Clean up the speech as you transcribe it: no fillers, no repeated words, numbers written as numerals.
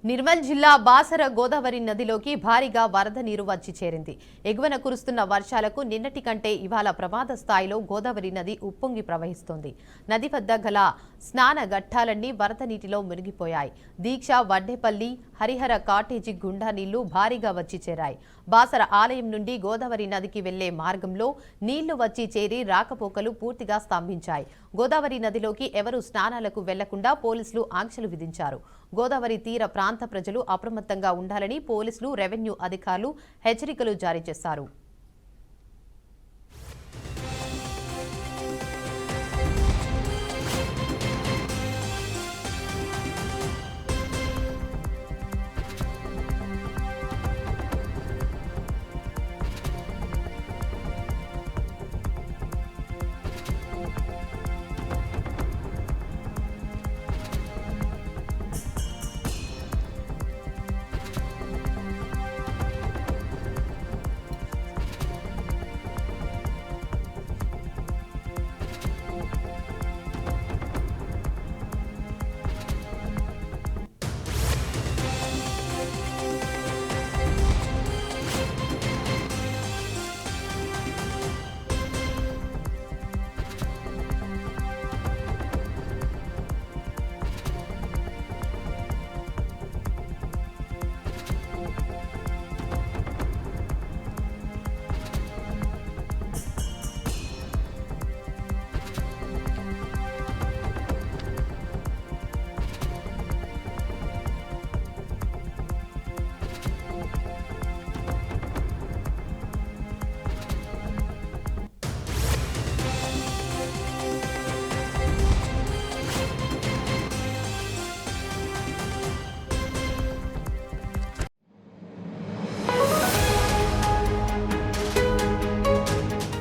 నిర్మల్ జిల్లా బాసర గోదావరి నదిలోకి భారీగా వరద నీరు వచ్చి చేరింది. ఎగువన కురుస్తున్న వర్షాలకు నిన్నటి కంటే ఇవాళ ప్రమాద స్థాయిలో గోదావరి నది ఉప్పొంగి ప్రవహిస్తోంది. నది వద్ద గల స్నాన ఘట్టాలన్నీ వరద నీటిలో మునిగిపోయాయి. దీక్ష, వడ్డేపల్లి, హరిహర కాటేజీ గుండా నీళ్లు భారీగా వచ్చి చేరాయి. బాసర ఆలయం నుండి గోదావరి నదికి వెళ్లే మార్గంలో నీళ్లు వచ్చి చేరి రాకపోకలు పూర్తిగా స్తంభించాయి. గోదావరి నదిలోకి ఎవరూ స్నానాలకు వెళ్లకుండా పోలీసులు ఆంక్షలు విధించారు. గోదావరి తీర ప్రాంత ప్రజలు అప్రమత్తంగా ఉండాలని పోలీసులు, రెవెన్యూ అధికారులు హెచ్చరికలు జారీ చేశారు.